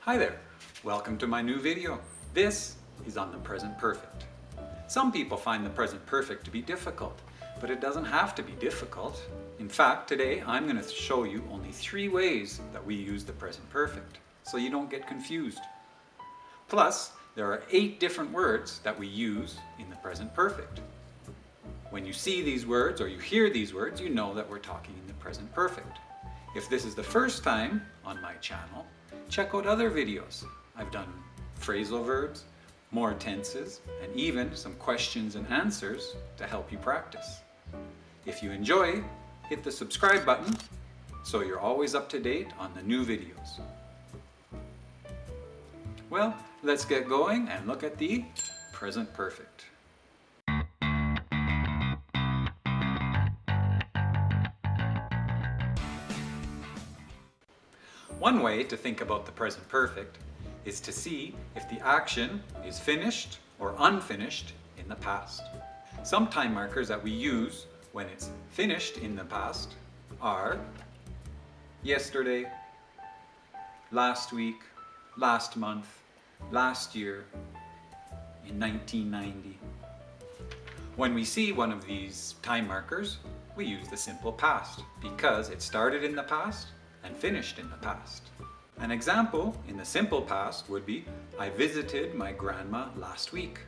Hi there, welcome to my new video. This is on the present perfect. Some people find the present perfect to be difficult, but it doesn't have to be difficult. In fact, today I'm going to show you only 3 ways that we use the present perfect, so you don't get confused. Plus, there are 8 different words that we use in the present perfect. When you see these words or you hear these words, you know that we're talking in the present perfect. If this is the first time on my channel, check out other videos. I've done phrasal verbs, more tenses, and even some questions and answers to help you practice. If you enjoy, hit the subscribe button so you're always up to date on the new videos. Well, let's get going and look at the present perfect. One way to think about the present perfect is to see if the action is finished or unfinished in the past. Some time markers that we use when it's finished in the past are yesterday, last week, last month, last year, in 1990. When we see one of these time markers, we use the simple past because it started in the past and finished in the past. An example in the simple past would be, I visited my grandma last week.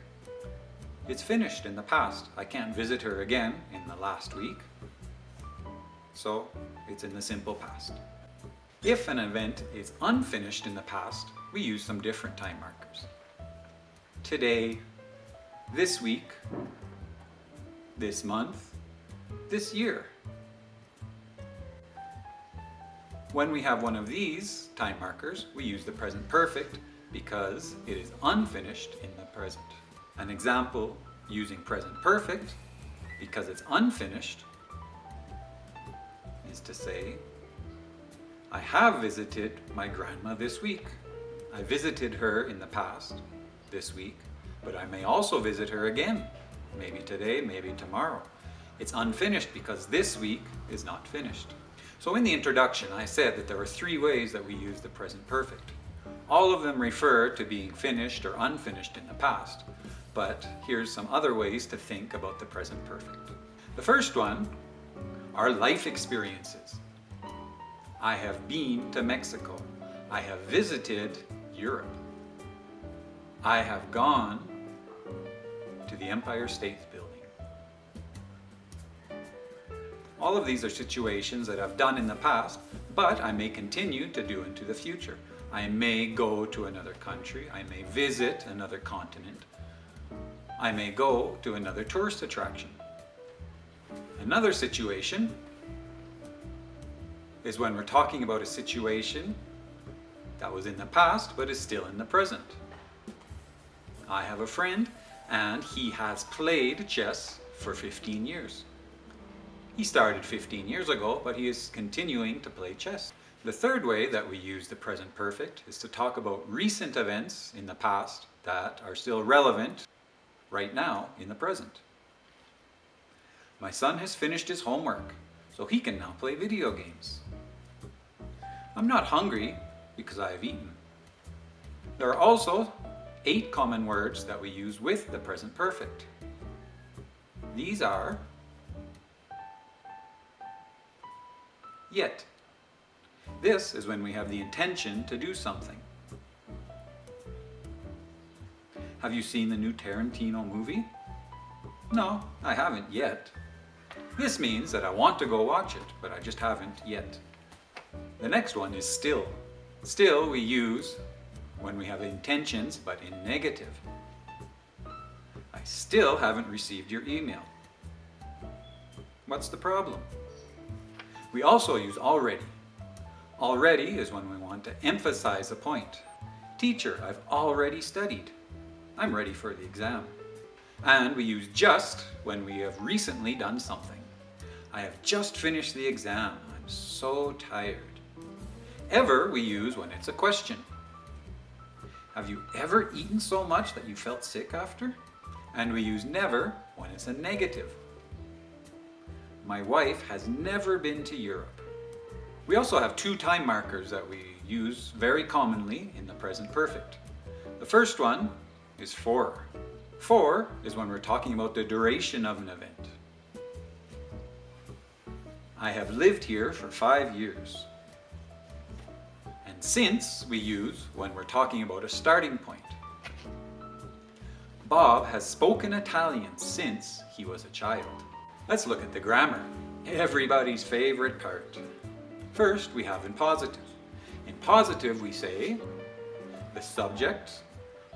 It's finished in the past. I can't visit her again in the last week. So it's in the simple past. If an event is unfinished in the past, we use some different time markers. Today, this week, this month, this year. When we have one of these time markers, we use the present perfect because it is unfinished in the present. An example using present perfect because it's unfinished is to say, I have visited my grandma this week. I visited her in the past, this week, but I may also visit her again, maybe today, maybe tomorrow. It's unfinished because this week is not finished. So in the introduction, I said that there were 3 ways that we use the present perfect. All of them refer to being finished or unfinished in the past, but here's some other ways to think about the present perfect. The first one are life experiences. I have been to Mexico. I have visited Europe. I have gone to the Empire State Building. All of these are situations that I've done in the past, but I may continue to do into the future. I may go to another country. I may visit another continent. I may go to another tourist attraction. Another situation is when we're talking about a situation that was in the past but is still in the present. I have a friend and he has played chess for 15 years. He started 15 years ago, but he is continuing to play chess. The third way that we use the present perfect is to talk about recent events in the past that are still relevant right now in the present. My son has finished his homework, so he can now play video games. I'm not hungry because I have eaten. There are also 8 common words that we use with the present perfect. These are yet. This is when we have the intention to do something. Have you seen the new Tarantino movie? No, I haven't yet. This means that I want to go watch it, but I just haven't yet. The next one is still. Still we use when we have intentions but in negative. I still haven't received your email. What's the problem? We also use already. Already is when we want to emphasize a point. Teacher, I've already studied. I'm ready for the exam. And we use just when we have recently done something. I have just finished the exam. I'm so tired. Ever we use when it's a question. Have you ever eaten so much that you felt sick after? And we use never when it's a negative. My wife has never been to Europe. We also have two time markers that we use very commonly in the present perfect. The first one is for. For is when we're talking about the duration of an event. I have lived here for 5 years. And since we use when we're talking about a starting point. Bob has spoken Italian since he was a child. Let's look at the grammar. Everybody's favorite part. First, we have in positive. In positive, we say the subject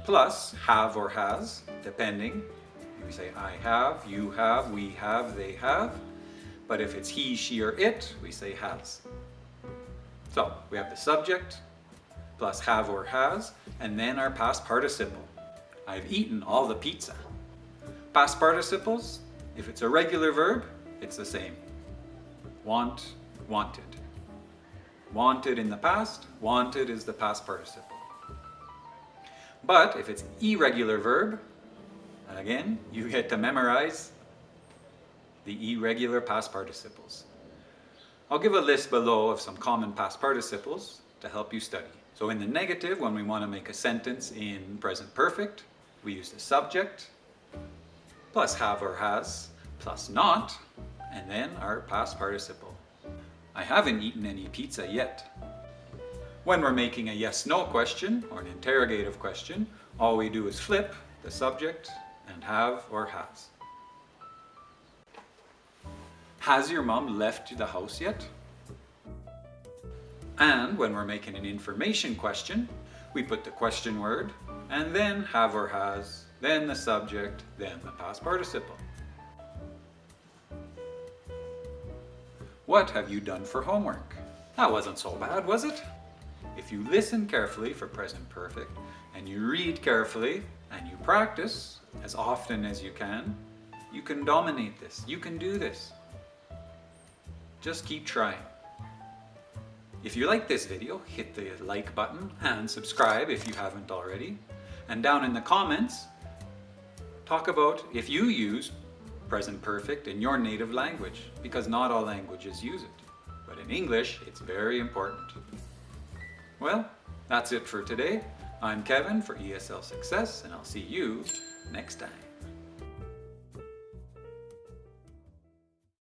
plus have or has, depending. We say I have, you have, we have, they have. But if it's he, she, or it, we say has. So we have the subject plus have or has, and then our past participle. I've eaten all the pizza. Past participles, if it's a regular verb, it's the same. Want, wanted. Wanted in the past, wanted is the past participle. But if it's irregular verb, again, you get to memorize the irregular past participles. I'll give a list below of some common past participles to help you study. So in the negative, when we want to make a sentence in present perfect, we use the subject plus have or has plus not, and then our past participle. I haven't eaten any pizza yet. When we're making a yes/no question or an interrogative question, all we do is flip the subject and have or has. Has your mom left the house yet? And when we're making an information question, we put the question word and then have or has, then the subject, then the past participle. What have you done for homework? That wasn't so bad, was it? If you listen carefully for present perfect, and you read carefully, and you practice as often as you can dominate this. You can do this. Just keep trying. If you like this video, hit the like button and subscribe if you haven't already. And down in the comments, talk about if you use present perfect in your native language, because not all languages use it. But in English, it's very important. Well, that's it for today. I'm Kevin for ESL Success, and I'll see you next time.